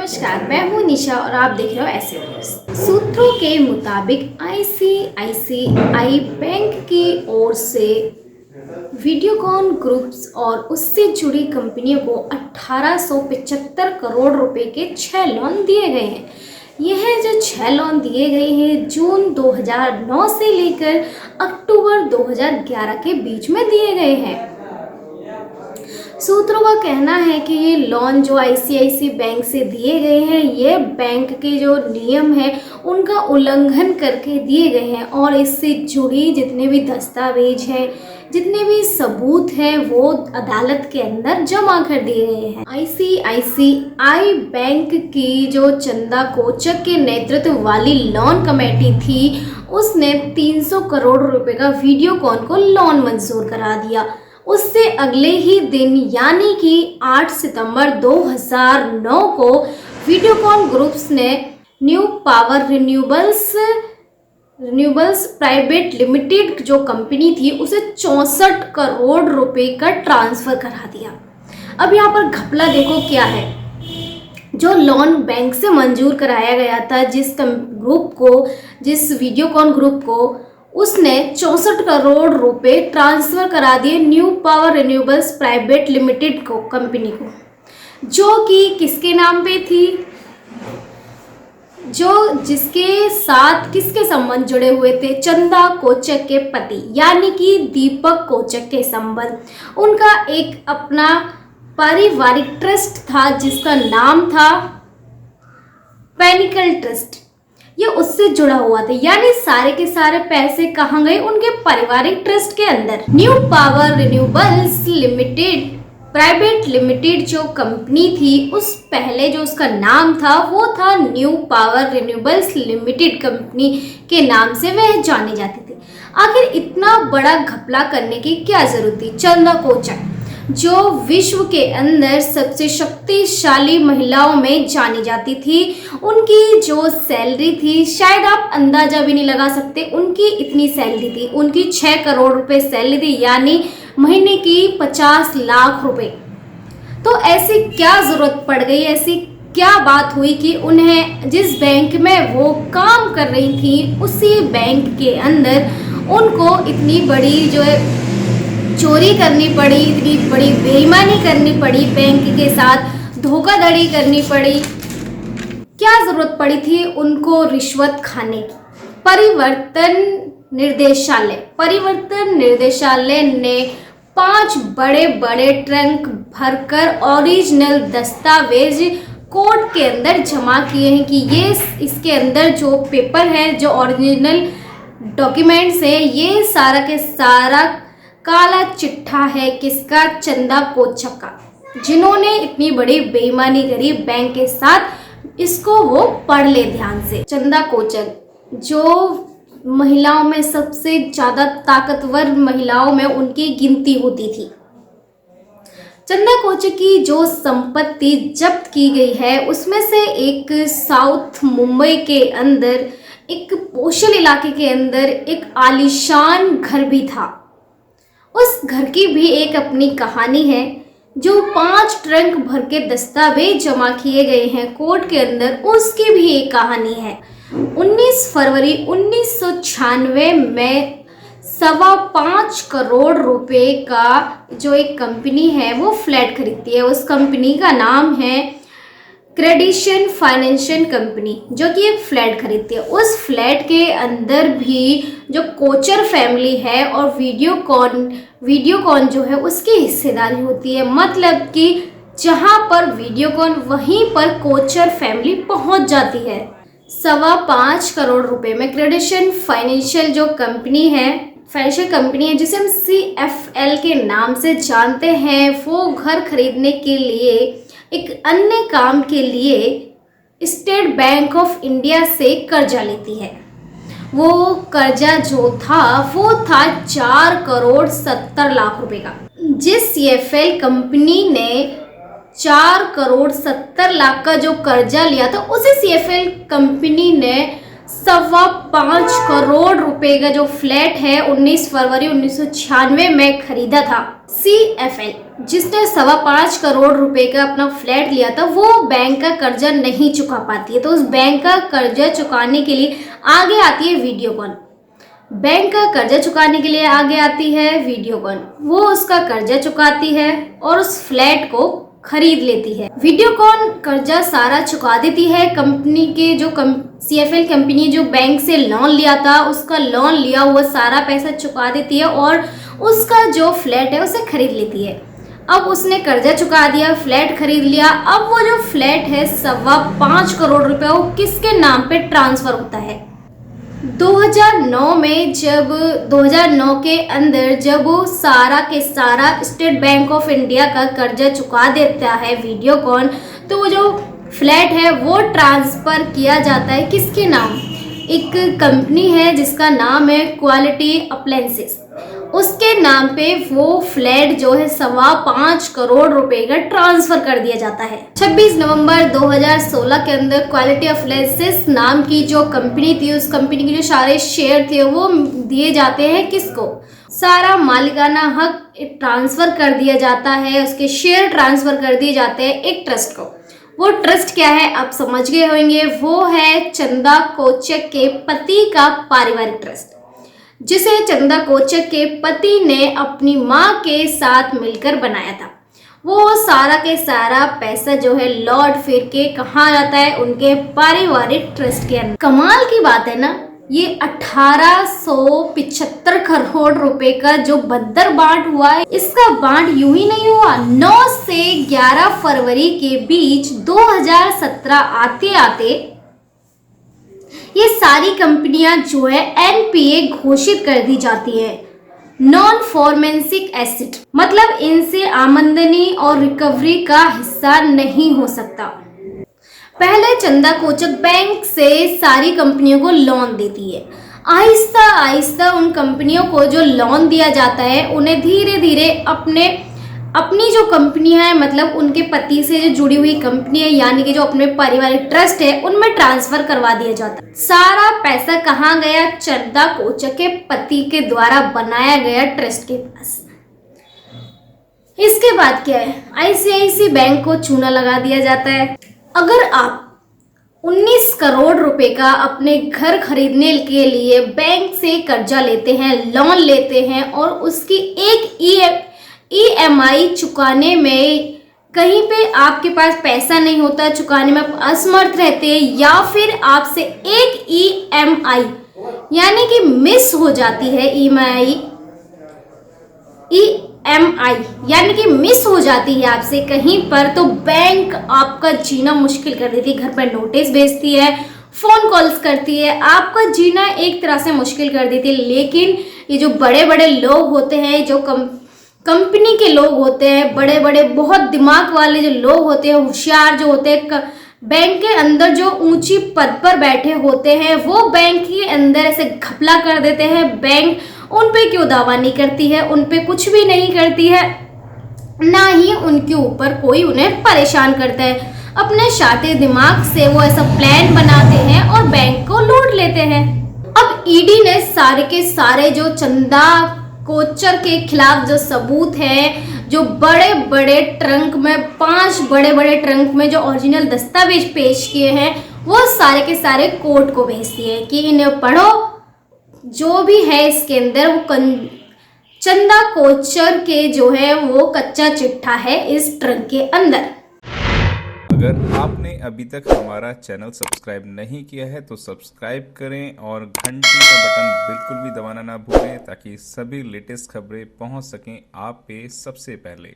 नमस्कार, मैं हूं निशा और आप देख रहे हो ऐसे न्यूज़। सूत्रों के मुताबिक आईसीआईसीआई बैंक की ओर से वीडियोकॉन ग्रुप्स और उससे जुड़ी कंपनियों को 1875 करोड़ रुपए के 6 लोन दिए गए हैं। यह जो 6 लोन दिए गए हैं जून 2009 से लेकर अक्टूबर 2011 के बीच में दिए गए हैं। सूत्रों का कहना है कि ये लोन जो आईसीआईसी बैंक से दिए गए हैं, ये बैंक के जो नियम है उनका उल्लंघन करके दिए गए हैं और इससे जुड़ी जितने भी दस्तावेज हैं, जितने भी सबूत हैं, वो अदालत के अंदर जमा कर दिए गए हैं। आईसीआईसीआई बैंक की जो चंदा कोचक के नेतृत्व वाली लोन कमेटी थी, उसने 300 करोड़ रुपए का वीडियोकॉन को लोन मंजूर करा दिया। उससे अगले ही दिन यानी कि 8 सितंबर 2009 को वीडियोकॉन ग्रुप्स ने new power renewables private limited जो कंपनी थी उसे 64 करोड़ रुपए का ट्रांसफ़र करा दिया। अब यहाँ पर घपला देखो क्या है। जो लोन बैंक से मंजूर कराया गया था जिस वीडियोकॉन ग्रुप को, उसने 64 करोड़ रुपए ट्रांसफ़र करा दिए new power renewables private limited को कंपनी को, जो कि किसके नाम पे थी, जिसके साथ किसके संबंध जुड़े हुए थे, चंदा कोचक के पति यानी कि दीपक कोचक के संबंध। उनका एक अपना पारिवारिक ट्रस्ट था जिसका नाम था पैनिकल ट्रस्ट, ये उससे जुड़ा हुआ था। यानी सारे के सारे पैसे कहाँ गए, उनके पारिवारिक ट्रस्ट के अंदर। New power renewables limited private limited जो कंपनी थी, उस पहले जो उसका नाम था वो था new power renewables limited company के नाम से वह जानी जाती थी। आखिर इतना बड़ा घपला करने की क्या जरूरत थी। चंदा कोचक जो विश्व के अंदर सबसे शक्तिशाली महिलाओं में जानी जाती थी, उनकी जो सैलरी थी शायद आप अंदाजा भी नहीं लगा सकते। उनकी इतनी सैलरी थी, उनकी 6 करोड़ रुपए सैलरी थी, यानी महीने की 50 लाख रुपए। तो ऐसी क्या जरूरत पड़ गई, ऐसी क्या बात हुई कि उन्हें जिस बैंक में वो काम कर रही थी उसी बैंक के अंदर उनको इतनी बड़ी जो है चोरी करनी पड़ी, इतनी बड़ी बेईमानी करनी पड़ी, बैंक के साथ धोखाधड़ी करनी पड़ी। क्या जरूरत पड़ी थी उनको रिश्वत खाने की। परिवर्तन निर्देशालय ने 5 बड़े बड़े ट्रंक भरकर ओरिजिनल दस्तावेज कोर्ट के अंदर जमा किए हैं कि ये इसके अंदर जो पेपर है, जो ओरिजिनल डॉक्यूमेंट्स है, ये सारा के सारा काला चिट्ठा है किसका, चंदा कोचक का, जिन्होंने इतनी बड़ी बेईमानी करी बैंक के साथ। इसको वो पढ़ ले ध्यान से। चंदा कोचक जो महिलाओं में सबसे ज्यादा ताकतवर महिलाओं में उनकी गिनती होती थी। चंदा कोचक की जो संपत्ति जब्त की गई है उसमें से एक साउथ मुंबई के अंदर एक पोशल इलाके के अंदर एक आलीशान घर भी था। उस घर की भी एक अपनी कहानी है। जो 5 ट्रंक भर के दस्तावेज जमा किए गए हैं कोर्ट के अंदर, उसकी भी एक कहानी है। 19 फरवरी 1996 में 5.25 करोड़ रुपए का जो एक कंपनी है वो फ्लैट खरीदती है। उस कंपनी का नाम है क्रेडिशन फाइनेंशियल कंपनी, जो कि एक फ्लैट खरीदती है। उस फ्लैट के अंदर भी जो कोचर फैमिली है और वीडियोकॉन जो है उसकी हिस्सेदारी होती है। मतलब कि जहां पर वीडियोकॉन वहीं पर कोचर फैमिली पहुंच जाती है। 5.25 करोड़ रुपए में क्रेडिशन फाइनेंशियल जो कंपनी है, फाइनेंशियल कंपनी है जिसे हम CFL के नाम से जानते हैं, वो घर खरीदने के लिए एक अन्य काम के लिए स्टेट बैंक ऑफ इंडिया से कर्जा लेती है। वो कर्जा जो था वो था 4 करोड़ 70 लाख रुपए का। जिस CFL कंपनी ने 4 करोड़ 70 लाख का जो कर्जा लिया था, उसी CFL कंपनी ने 5.25 करोड़ रुपए का जो फ्लैट है 19 फरवरी 1996 में खरीदा था। CFL जिसने 5.25 करोड़ रुपए का अपना फ्लैट लिया था, वो बैंक का कर्जा नहीं चुका पाती है। तो उस बैंक का कर्जा चुकाने के लिए आगे आती है वीडियोकॉन। बैंक का कर्जा चुकाने के लिए आगे आती है वीडियोकॉन। वो उसका कर्जा चुकाती है और उस फ्लैट को खरीद लेती है। वीडियोकॉन कर्जा सारा चुका देती है। कंपनी के जो CFL कंपनी जो बैंक से लोन लिया था, उसका लोन लिया हुआ सारा पैसा चुका देती है और उसका जो फ्लैट है उसे खरीद लेती है। अब उसने कर्जा चुका दिया, फ्लैट खरीद लिया। अब वो जो फ्लैट है 5.25 करोड़ रुपए, वो किसके नाम पे ट्रांसफर होता है? 2009 में जब 2009 के अंदर जब वो सारा के सारा स्टेट बैंक ऑफ इंडिया का कर्जा चुका देता है वीडियोकॉन, तो वो जो फ्लैट है वो ट्रांसफ़र किया जाता है किसके नाम? एक कंपनी है जिसका नाम है क्वालिटी अप्लायंसेस, उसके नाम पे वो फ्लैट जो है 5.25 करोड़ रुपए का ट्रांसफर कर दिया जाता है। 26 नवंबर 2016 के अंदर क्वालिटी अप्लायंसेस नाम की जो कंपनी थी, उस कंपनी के जो सारे शेयर थे वो दिए जाते हैं किसको? सारा मालिकाना हक ट्रांसफर कर दिया जाता है, उसके शेयर ट्रांसफर कर दिए जाते हैं एक ट्रस्ट को। वो ट्रस्ट क्या है आप समझ गए होंगे, वो है चंदा कोचक के पति का पारिवारिक ट्रस्ट, जिसे चंदा कोचक के पति ने अपनी माँ के साथ मिलकर बनाया था। वो सारा के सारा पैसा जो है लौट फिर के कहाँ जाता है? उनके पारिवारिक ट्रस्ट के अंदर। कमाल की बात है ना, ये 1875 करोड़ रुपए का जो बद्दर बांट हुआ है, इसका बांट यूं ही नहीं हुआ। 9 से 11 फरवरी के बीच 2017 आते आते ये सारी कंपनियां जो है NPA घोषित कर दी जाती है, नॉन फॉर्मेंसिक एसेट, मतलब इनसे आमदनी और रिकवरी का हिस्सा नहीं हो सकता। पहले चंदा कोचक बैंक से सारी कंपनियों को लोन देती है। आहिस्ता आहिस्ता उन कंपनियों को जो लोन दिया जाता है उन्हें धीरे धीरे अपनी जो कंपनियां हैं, मतलब उनके पति से जो जुड़ी हुई कंपनी है, यानी कि जो अपने पारिवारिक ट्रस्ट है, उनमें ट्रांसफर करवा दिया जाता है। सारा पैसा कहाँ गया? चंदा कोचक के पति के द्वारा बनाया गया ट्रस्ट के पास। इसके बाद क्या है? ICICI बैंक को चूना लगा दिया जाता है। अगर आप 19 करोड़ रुपए का अपने घर खरीदने के लिए बैंक से कर्जा लेते हैं, लोन लेते हैं, और उसकी एक EMI चुकाने में कहीं पे आपके पास पैसा नहीं होता, चुकाने में आप असमर्थ रहते हैं, या फिर आपसे एक EMI यानी कि मिस हो जाती है, EMI यानी कि मिस हो जाती है आपसे कहीं पर, तो बैंक आपका जीना मुश्किल कर देती है। घर पर नोटिस भेजती है, फोन कॉल्स करती है, आपका जीना एक तरह से मुश्किल कर देती है। लेकिन ये जो बड़े बड़े लोग होते हैं, जो कंपनी के लोग होते हैं, बड़े बड़े बहुत दिमाग वाले जो लोग होते हैं, होशियार जो होते हैं, बैंक के अंदर जो ऊंची पद पर बैठे होते हैं, वो बैंक के अंदर ऐसे घपला कर देते हैं। बैंक उन पे क्यों दावा नहीं करती है, उन पे कुछ भी नहीं करती है, ना ही उनके ऊपर कोई उन्हें परेशान करता है। अपने शातिर दिमाग से वो ऐसा प्लान बनाते हैं और बैंक को लूट लेते हैं। अब ED ने सारे के सारे जो चंदा कोचर के खिलाफ जो सबूत है, जो बड़े बड़े ट्रंक में 5 बड़े बड़े ट्रंक में जो ओरिजिनल दस्तावेज पेश किए हैं, वो सारे के सारे कोर्ट को भेजती है कि इन्हें पढ़ो। जो भी है इसके अंदर वो चंदा कोचर के जो है वो कच्चा चिट्ठा है इस ट्रंक के अंदर। अगर आपने अभी तक हमारा चैनल सब्सक्राइब नहीं किया है तो सब्सक्राइब करें और घंटी का बटन बिल्कुल भी दबाना ना भूलें, ताकि सभी लेटेस्ट खबरें पहुंच सकें आप पे सबसे पहले।